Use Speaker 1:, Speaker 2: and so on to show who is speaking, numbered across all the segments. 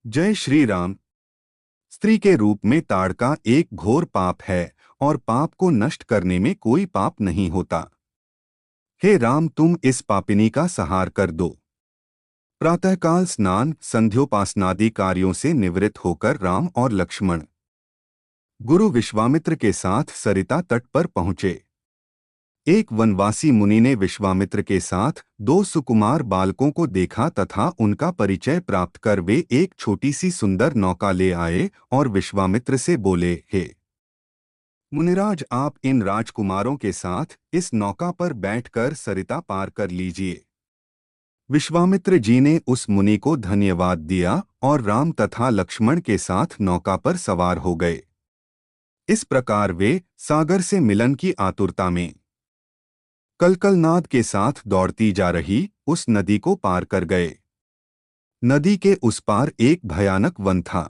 Speaker 1: जय श्री राम। स्त्री के रूप में ताड़का एक घोर पाप है और पाप को नष्ट करने में कोई पाप नहीं होता। हे राम, तुम इस पापिनी का संहार कर दो। प्रातःकाल स्नान संध्योपासनादि कार्यों से निवृत्त होकर राम और लक्ष्मण गुरु विश्वामित्र के साथ सरिता तट पर पहुंचे। एक वनवासी मुनि ने विश्वामित्र के साथ दो सुकुमार बालकों को देखा तथा उनका परिचय प्राप्त कर वे एक छोटी सी सुंदर नौका ले आए और विश्वामित्र से बोले, हे मुनिराज, आप इन राजकुमारों के साथ इस नौका पर बैठकर सरिता पार कर लीजिए। विश्वामित्र जी ने उस मुनि को धन्यवाद दिया और राम तथा लक्ष्मण के साथ नौका पर सवार हो गए। इस प्रकार वे सागर से मिलन की आतुरता में कलकलनाद के साथ दौड़ती जा रही उस नदी को पार कर गए। नदी के उस पार एक भयानक वन था।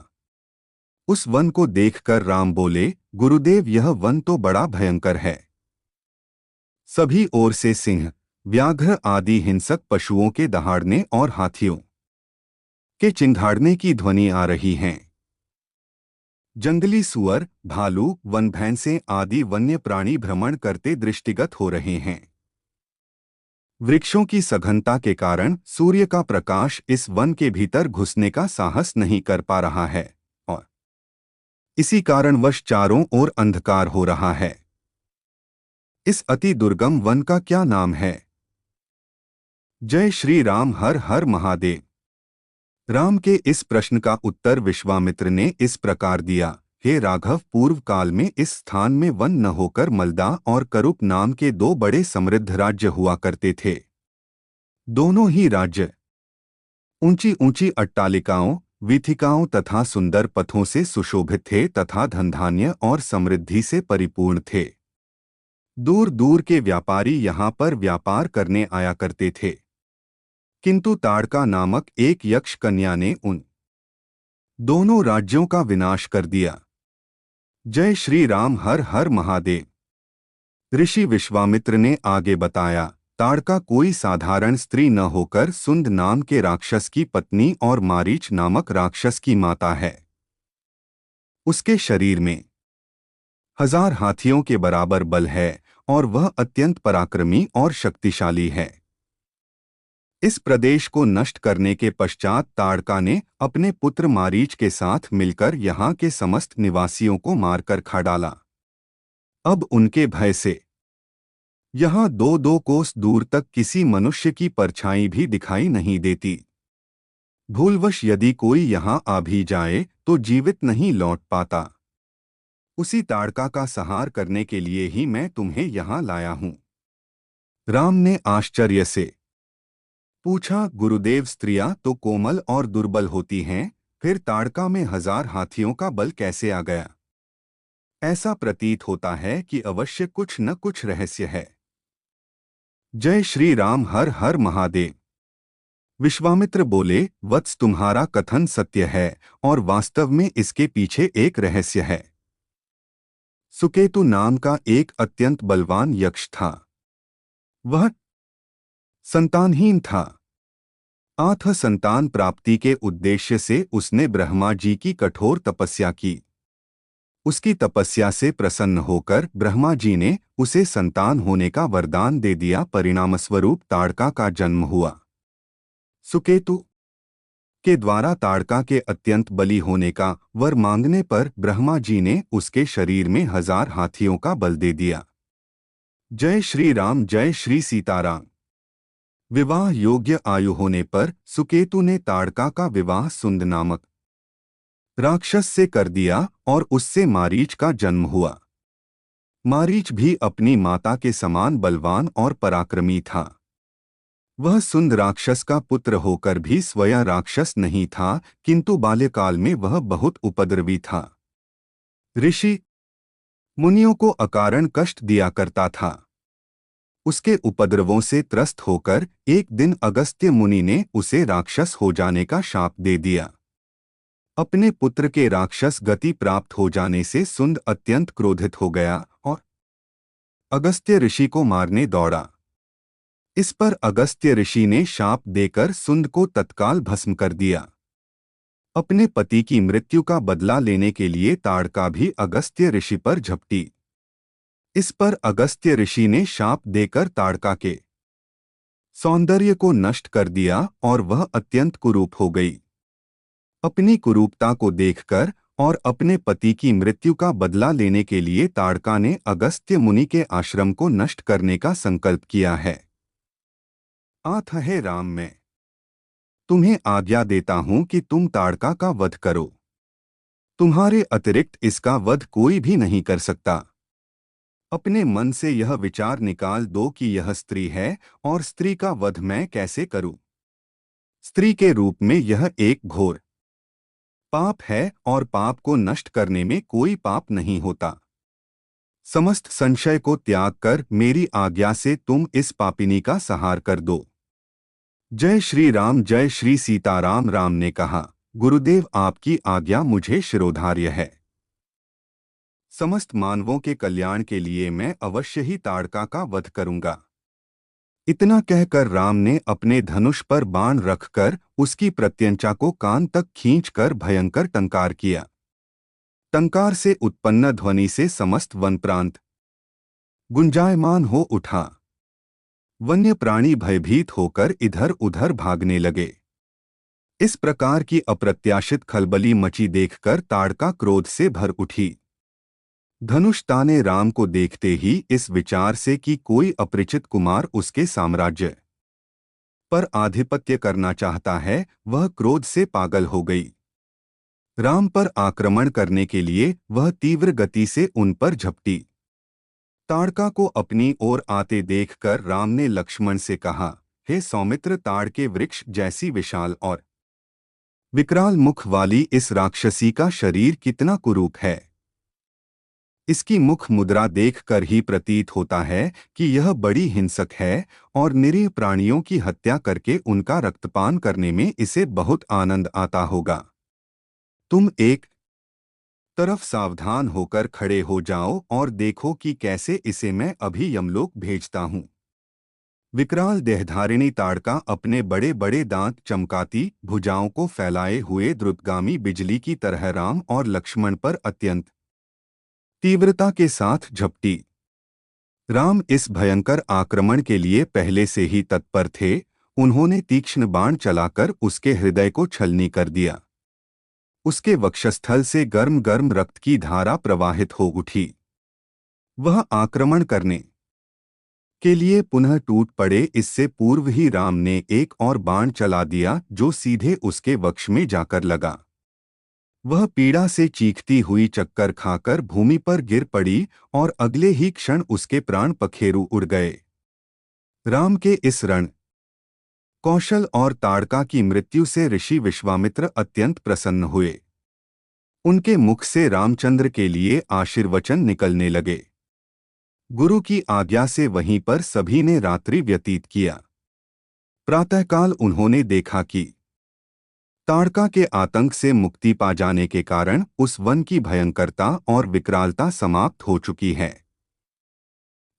Speaker 1: उस वन को देखकर राम बोले, गुरुदेव, यह वन तो बड़ा भयंकर है। सभी ओर से सिंह, व्याघ्र आदि हिंसक पशुओं के दहाड़ने और हाथियों के चिंघाड़ने की ध्वनि आ रही हैं। जंगली सुअर, भालू, वन भैंसें आदि वन्य प्राणी भ्रमण करते दृष्टिगत हो रहे हैं। वृक्षों की सघनता के कारण सूर्य का प्रकाश इस वन के भीतर घुसने का साहस नहीं कर पा रहा है और इसी कारणवश चारों ओर अंधकार हो रहा है। इस अति दुर्गम वन का क्या नाम है? जय श्री राम। हर हर महादेव। राम के इस प्रश्न का उत्तर विश्वामित्र ने इस प्रकार दिया, हे राघव, पूर्व काल में इस स्थान में वन न होकर मलदा और करुप नाम के दो बड़े समृद्ध राज्य हुआ करते थे। दोनों ही राज्य ऊंची ऊंची अट्टालिकाओं, वीथिकाओं तथा सुंदर पथों से सुशोभित थे तथा धनधान्य और समृद्धि से परिपूर्ण थे। दूर दूर के व्यापारी यहाँ पर व्यापार करने आया करते थे। किंतु ताड़का नामक एक यक्ष कन्या ने उन दोनों राज्यों का विनाश कर दिया। जय श्री राम। हर हर महादेव। ऋषि विश्वामित्र ने आगे बताया, ताड़का कोई साधारण स्त्री न होकर सुंद नाम के राक्षस की पत्नी और मारीच नामक राक्षस की माता है। उसके शरीर में 1000 हाथियों के बराबर बल है और वह अत्यंत पराक्रमी और शक्तिशाली है। इस प्रदेश को नष्ट करने के पश्चात ताड़का ने अपने पुत्र मारीच के साथ मिलकर यहाँ के समस्त निवासियों को मारकर खा डाला। अब उनके भय से यहाँ दो दो कोस दूर तक किसी मनुष्य की परछाई भी दिखाई नहीं देती। भूलवश यदि कोई यहाँ आ भी जाए तो जीवित नहीं लौट पाता। उसी ताड़का का संहार करने के लिए ही मैं तुम्हें यहाँ लाया हूँ। राम ने आश्चर्य से पूछा, गुरुदेव, स्त्रियां तो कोमल और दुर्बल होती हैं, फिर ताड़का में 1000 हाथियों का बल कैसे आ गया? ऐसा प्रतीत होता है कि अवश्य कुछ न कुछ रहस्य है। जय श्री राम। हर हर महादेव। विश्वामित्र बोले, वत्स, तुम्हारा कथन सत्य है और वास्तव में इसके पीछे एक रहस्य है। सुकेतु नाम का एक अत्यंत बलवान यक्ष था। वह संतानहीन था। अतः संतान प्राप्ति के उद्देश्य से उसने ब्रह्मा जी की कठोर तपस्या की। उसकी तपस्या से प्रसन्न होकर ब्रह्मा जी ने उसे संतान होने का वरदान दे दिया। परिणामस्वरूप ताड़का का जन्म हुआ। सुकेतु के द्वारा ताड़का के अत्यंत बली होने का वर मांगने पर ब्रह्मा जी ने उसके शरीर में 1000 हाथियों का बल दे दिया। जय श्री राम। जय श्री सीताराम। विवाह योग्य आयु होने पर सुकेतु ने ताड़का का विवाह सुंद नामक राक्षस से कर दिया और उससे मारीच का जन्म हुआ। मारीच भी अपनी माता के समान बलवान और पराक्रमी था। वह सुंद राक्षस का पुत्र होकर भी स्वयं राक्षस नहीं था, किंतु बाल्यकाल में वह बहुत उपद्रवी था। ऋषि मुनियों को अकारण कष्ट दिया करता था। उसके उपद्रवों से त्रस्त होकर एक दिन अगस्त्य मुनि ने उसे राक्षस हो जाने का शाप दे दिया। अपने पुत्र के राक्षस गति प्राप्त हो जाने से सुंद अत्यंत क्रोधित हो गया और अगस्त्य ऋषि को मारने दौड़ा। इस पर अगस्त्य ऋषि ने शाप देकर सुंद को तत्काल भस्म कर दिया। अपने पति की मृत्यु का बदला लेने के लिए ताड़का भी अगस्त्य ऋषि पर झपटी। इस पर अगस्त्य ऋषि ने शाप देकर ताड़का के सौंदर्य को नष्ट कर दिया और वह अत्यंत कुरूप हो गई। अपनी कुरूपता को देखकर और अपने पति की मृत्यु का बदला लेने के लिए ताड़का ने अगस्त्य मुनि के आश्रम को नष्ट करने का संकल्प किया है। आथ हे राम, मैं तुम्हें आज्ञा देता हूं कि तुम ताड़का का वध करो। तुम्हारे अतिरिक्त इसका वध कोई भी नहीं कर सकता। अपने मन से यह विचार निकाल दो कि यह स्त्री है और स्त्री का वध मैं कैसे करूं। स्त्री के रूप में यह एक घोर पाप है और पाप को नष्ट करने में कोई पाप नहीं होता। समस्त संशय को त्याग कर मेरी आज्ञा से तुम इस पापिनी का संहार कर दो। जय श्री राम, जय श्री सीताराम। राम ने कहा, गुरुदेव आपकी आज्ञा मुझे शिरोधार्य है। समस्त मानवों के कल्याण के लिए मैं अवश्य ही ताड़का का वध करूंगा। इतना कहकर राम ने अपने धनुष पर बाण रखकर उसकी प्रत्यंचा को कान तक खींचकर भयंकर टंकार किया। टंकार से उत्पन्न ध्वनि से समस्त वन प्रांत गुंजायमान हो उठा। वन्य प्राणी भयभीत होकर इधर उधर भागने लगे। इस प्रकार की अप्रत्याशित खलबली मची देखकर ताड़का क्रोध से भर उठी। धनुष ताने राम को देखते ही इस विचार से कि कोई अपरिचित कुमार उसके साम्राज्य पर आधिपत्य करना चाहता है, वह क्रोध से पागल हो गई। राम पर आक्रमण करने के लिए वह तीव्र गति से उन पर झपटी। ताड़का को अपनी ओर आते देखकर राम ने लक्ष्मण से कहा, हे सौमित्र, ताड़ के वृक्ष जैसी विशाल और विकराल मुख वाली इस राक्षसी का शरीर कितना कुरूप है। इसकी मुख मुद्रा देखकर ही प्रतीत होता है कि यह बड़ी हिंसक है और निरीह प्राणियों की हत्या करके उनका रक्तपान करने में इसे बहुत आनंद आता होगा। तुम एक तरफ सावधान होकर खड़े हो जाओ और देखो कि कैसे इसे मैं अभी यमलोक भेजता हूं। विकराल देहधारिणी ताड़का अपने बड़े बड़े दांत चमकाती भुजाओं को फैलाए हुए द्रुतगामी बिजली की तरह राम और लक्ष्मण पर अत्यंत तीव्रता के साथ झपटी। राम इस भयंकर आक्रमण के लिए पहले से ही तत्पर थे। उन्होंने तीक्ष्ण बाण चलाकर उसके हृदय को छलनी कर दिया। उसके वक्षस्थल से गर्म गर्म रक्त की धारा प्रवाहित हो उठी। वह आक्रमण करने के लिए पुनः टूट पड़े, इससे पूर्व ही राम ने एक और बाण चला दिया जो सीधे उसके वक्ष में जाकर लगा। वह पीड़ा से चीखती हुई चक्कर खाकर भूमि पर गिर पड़ी और अगले ही क्षण उसके प्राण पखेरु उड़ गए। राम के इस रण कौशल और ताड़का की मृत्यु से ऋषि विश्वामित्र अत्यंत प्रसन्न हुए। उनके मुख से रामचंद्र के लिए आशीर्वचन निकलने लगे। गुरु की आज्ञा से वहीं पर सभी ने रात्रि व्यतीत किया। प्रातःकाल उन्होंने देखा कि ताड़का के आतंक से मुक्ति पा जाने के कारण उस वन की भयंकरता और विकरालता समाप्त हो चुकी है।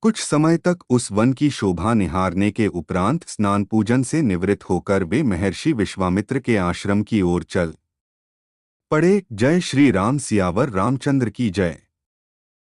Speaker 1: कुछ समय तक उस वन की शोभा निहारने के उपरांत स्नान पूजन से निवृत्त होकर वे महर्षि विश्वामित्र के आश्रम की ओर चल पड़े। जय श्री राम, सियावर रामचंद्र की जय।